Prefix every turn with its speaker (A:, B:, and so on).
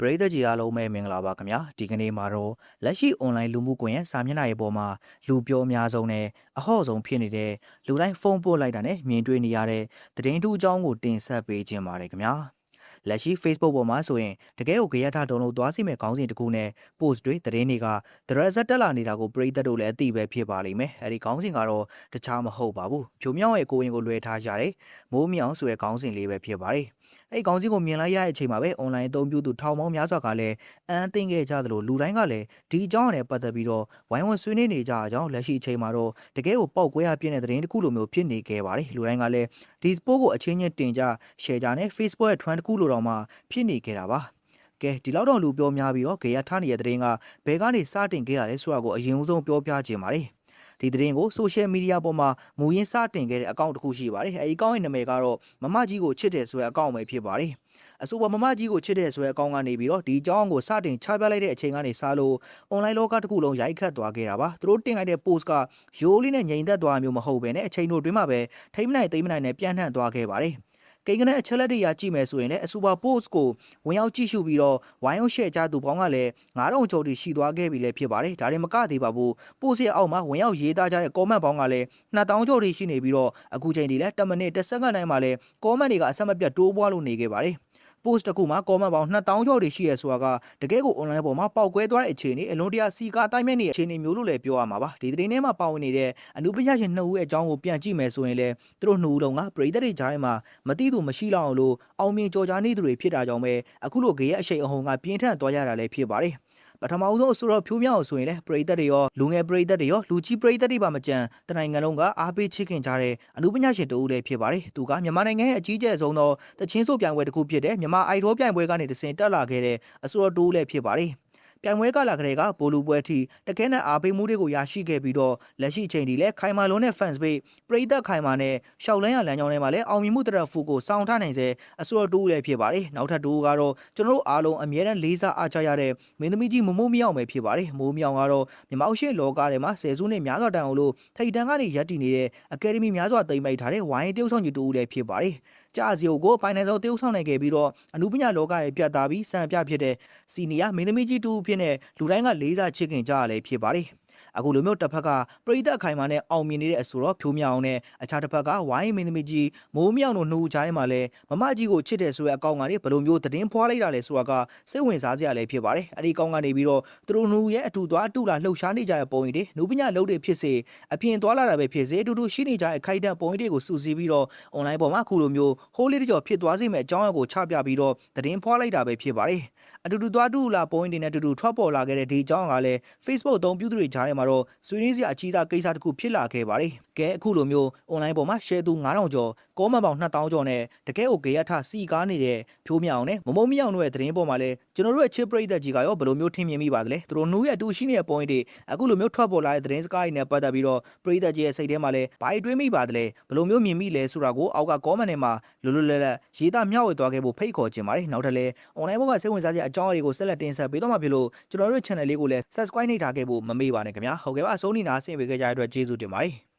A: ပရိသတ်ကြီးအားလုံးပဲမင်္ဂလာပါခင်ဗျာဒီကနေ့မှာတော့လက်ရှိ online လူမှုကွန်ရက်စာမျက်နှာရဲ့ပေါ်မှာလူပြောအများဆုံးနဲ့အဟော့ဆုံးဖြစ်နေတဲ့လူတိုင်းဖုန်းပို့လိုက်တာနဲ့မြင်တွေ့နေရတဲ့သတင်းတူးအကြောင်းကိုတင်ဆက်ပေးခြင်းပါတယ်ခင်ဗျာလက်ရှိ Facebook ပေါ်မှာဆိုရင်တကယ်ကိုကြရထတုံးလို့သွားစီမဲ့ခေါင်းစဉ်တစ်ခုနဲ့ post တွေသတင်းတွေကသရဇက်တက်လာနေတာကိုပရိသတ်တို့လည်းအသိပဲဖြစ်ပါလိမ့်မယ်အဲဒီခေါင်းစဉ်ကတော့တခြားမဟုတ်ပါဘူးဖြိုမြောင်းရဲ့ကိုရင်ကိုလွှဲထားကြတယ်မိုးမြောင်းဆိုတဲ့ခေါင်းစဉ်လေးပဲဖြစ်ပါတယ်အဲ့ခေါင်းစဉ်ကိုမြင်လိုက်ရတဲ့အချိန်မှာပဲ online အသုံးပြုသူထောင်ပေါင်းများစွာကလည်းအန်းသိမ့်ခဲ့ကြသလိုလူတိုင်းကလည်းဒီအကြောင်းနဲ့ပတ်သက်ပြီးတော့ဝိုင်းဝန်းဆွေးနွေးနေကြအကြောင်းလက်ရှိအချိန်မှာတော့တကယ်ကိုပေါက်ကွဲရပြည့်တဲ့သတင်းတစ်ခုလိုမျိုးဖြစ်နေခဲ့ပါတယ်လူတိုင်းကလည်းဒီ post ကိုအချင်းချင်းတင်ကြ share ကြနဲ့ Facebook ရဲ့ trend တစ်ခုလိုတော့မှဖြစ်နေခဲ့တာပါကဲဒီလောက်တော့လူပြောများပြီးတော့ဂေယထားနေတဲ့သတင်းကဘယ်ကနေစတင်ခဲ့ရလဲဆိုတာကိုအရင်ဆုံးပြောပြခြင်းပါတယ်ဒီသတင်းကို social media ပေါ်မှာမူရင်းစတင်ခဲ့တဲ့အကောင့်တစ်ခုရှိပါတယ်အဲဒီအကောင့်ရဲ့နာမည်ကတော့မမကြီးကိုချစ်တယ်ဆိုတဲ့အကောင့်ပဲဖြစ်ပါတယ်အဆိုပါမမကြီးကိုချစ်တဲ့ဆိုတဲ့အကောင့်ကနေပြီးတော့ဒီအကြောင်းကိုစတင်ချပြလိုက်တဲ့အချိန်ကနေစလို့ online လောကတစ်ခုလုံးရိုက်ခတ်သွားခဲ့တာပါသူတို့တင်လိုက်တဲ့ post ကရိုးလေးနဲ့ငြိမ်သက်သွားမျိုးမဟုတ်ဘဲနဲ့အချိန်တို့တွင်းမှာပဲထိမ့်မနိုင်သိမ့်မနိုင်နဲ့ပြန့်နှံ့သွားခဲ့ပါတယ်ကိန်းကနအချက်လက်တွေရကြည့်မယ်ဆိုရင်လည်းအဆိုပါ post ကိုဝင်ရောက်ကြည့်ရှုပြီးတော့ဝိုင်းအောင် share ကြသူပေါင်းကလည်း9000ကျော်တိရှိသွားခဲ့ပြီလည်းဖြစ်ပါတယ်ဒါတွေမကသေးပါဘူး post ရဲ့အောက်မှာဝင်ရောက်ရေးသားကြတဲ့ comment ပေါင်းကလည်း2000ကျော်တိရှိနေပြီးတော့အခုချိန်ထိလည်း10မိနစ်10စက္ကန့်တိုင်းမှာလည်း comment တွေကအဆက်မပြတ်တိုးပွားလို့နေခဲ့ပါတယ်post တစ်ခုမှာ comment ပေါင်း2000ကျော်တိရှိရဲဆိုတာကတကယ်ကို online ပေါ်မှာပေါက်ကွဲသွားတဲ့အခြေအနေအလွန်တရာစီကာတိုင်းမဲ့နေတဲ့အခြေအနေမျိုးလို့လည်းပြောရမှာပါဒီသတင်းထဲမှာပါဝင်နေတဲ့အနုပညာရှင်2ဦးရဲ့အကြောင်းကိုပြန်ကြည့်မယ်ဆိုရင်လည်းသူတို့2ဦးလုံးကပရိသတ်တွေကြားထဲမှာမသိသူမရှိလောက်အောင်လို့အောင်မြင်ကြော်ကြားနေသူတွေဖြစ်တာကြောင့်ပဲအခုလိုဂေယအရှိန်အဟုန်ကပြင်းထန်သွားရတာလည်းဖြစ်ပါတယ်ပထမဦးဆုံးအဆိုတော်ဖြိုးမြောက်ဆိုရင်လည်းပရိသတ်တွေရောလူငယ်ပရိသတ်တွေရောလူကြီးပရိသတ်တွေပါမကြံတနိုင်ငံလုံးကအားပေးချစ်ခင်ကြတဲ့အနုပညာရှင်တဦးလည်းဖြစ်ပါတယ်သူကမြန်မာနိုင်ငံရဲ့အကြီးကျယ်ဆုံးသောတချင်းဆိုပြိုင်ပွဲတစ်ခုဖြစ်တဲ့မြန်မာအိုက်ဒေါပြိုင်ပွဲကနေတဆင့်တက်လာခဲ့တဲ့အဆိုတော်တဦးလည်းဖြစ်ပါတယ်ပြိုင်ပွဲကလာကလေးကဘိုလူပွဲထိတကယ်နဲ့အားပေးမှုတွေကိုရရှိခဲ့ပြီးတော့လက်ရှိချိန်ထိလည်းခိုင်မာလုံးနဲ့ fans base ပရိသတ်ခိုင်မာနဲ့ရှောက်လန်းရလမ်းကြောင်းထဲမှာလည်းအောင်မြင်မှုတရဖူကိုစောင့်ထားနိုင်စေအဆိုတော်တူလည်းဖြစ်ပါတယ်နောက်ထပ်တူကတော့ကျွန်တော်တို့အားလုံးအမြဲတမ်းလေးစားအားချရတဲ့မင်းသမီးကြီးမမိုးမြောင်ပဲဖြစ်ပါတယ်မိုးမြောင်ကတော့မြန်မာအရှိလောကထဲမှာဆယ်စုနှစ်များစွာတန်အောင်လို့ထိတ်တန်းကနေရပ်တည်နေတဲ့အကယ်ဒမီများစွာတိမ်ပိုက်ထားတဲ့ဝိုင်းတရုပ်ဆောင်ကြီးတူလည်းဖြစ်ပါတယ်ကြာစီကိုပိုင်နိုင်သောတရုပ်ဆောင်နိုင်ခဲ့ပြီးတော့အနုပညာလောကရဲ့ပြတ်သားပြီးစံပြဖြစ်တဲ့စီနီယာမင်းသမီးကြီးတူဖြစ်တဲ့လူတိုင်းကလေးစားချစ်ခင်ကြရလဲဖြစ်ပါတယ်အခုလိုမျိုးတစ်ဖက်ကပရိသတ်ခိုင်မာနဲ့အောင်မြင်နေတဲ့အဆိုတော့ဖြိုးမြောင်နဲ့အခြားတစ်ဖက်ကဝိုင်းမင်းသမီးကြီးမိုးမြောင်တို့နှုတ်ကြားထဲမှာလဲမမကြီးကိုချစ်တယ်ဆိုတဲ့အကောင့်ကနေဘယ်လိုမျိုးသတင်းဖွာလိုက်တာလဲဆိုတာကစိတ်ဝင်စားစရာလည်းဖြစ်ပါတယ်အဲ့ဒီအကောင့်ကနေပြီးတော့သူတို့နှုတ်ရဲ့အတူသွားအတူလာလှုပ်ရှားနေကြတဲ့ပုံရိပ်တွေနုပညာလုပ်တွေဖြစ်စေအပြင်သွားလာတာပဲဖြစ်စေအတူတူရှိနေကြတဲ့ခိုက်တန့်ပုံရိပ်တွေကိုစုစည်းပြီးတော့ online ပေါ်မှာအခုလိုမျိုးဟိုးလေးတကြော်ဖြစ်သွားစေမယ့်အကြောင်းအရာကိုချပြပြီးတော့သတင်းဖွာလိုက်တာပဲဖြစ်ပါတယ်အတူတူသွားတူလာပုံရိပ်တွေနဲ့အတူတူထွက်ပေါ်လာခဲ့တဲ့ဒီအကြောင်းကလည်း Facebook အသုံးပြုသူတွေကြားထဲမှာတော့ဆွေးနွေးစရာအကြီးသားကိစ္စတစ်ခုဖြစ်လာခဲ့ပါတယ်။ကဲအခုလိုမျိုး online ပေါ်မှာ share သူ9000ကျော် comment ပေါင်း2000ကျော်နဲ့တကယ်ကိုဂေယထစီကားနေတဲ့ဖြိုးမြောင်နဲ့မမုံမြောင်တို့ရဲ့သတင်းပေါ်မှာလည်းကျွန်တော်တို့ရဲ့ချစ်ပရိသတ်ကြီးကရောဘယ်လိုမျိုးထင်မြင်မိပါသလဲ။သူတို့နှုတ်ရဲ့အတူရှိနေတဲ့ point တွေအခုလိုမျိုးထွက်ပေါ်လာတဲ့သတင်းစကားတွေနဲ့ပတ်သက်ပြီးတော့ပရိသတ်ကြီးရဲ့စိတ်ထဲမှာလည်းဘာတွေးမိပါသလဲ။ဘယ်လိုမျိုးမြင်မိလဲဆိုတာကိုအောက်က comment ထဲမှာလွတ်လွတ်လပ်လပ်ရေးသားမျှဝေသွားခဲ့ဖို့ဖိတ်ခေါ်ခြင်းပါတယ်။နောက်ထပ်လည်း online ပေါ်ကစိတ်ဝင်စားစရာအကြောင်းအရာတွေကိုဆက်လက်တင်ဆက်ပေးတော့မှာဖြစ်လို့ကျွန်တော်တို့ channel လေးကိုလည်း subscribe နှိပ်ထားခဲ့ဖို့မမေ့ပါနဲ့ခင်ဗျာ။ဟုတ်ကဲ့ပါအဆုံးထိနားဆင်ပေးကြတဲ့အတွက်ကျေးဇူးတင်ပါတယ်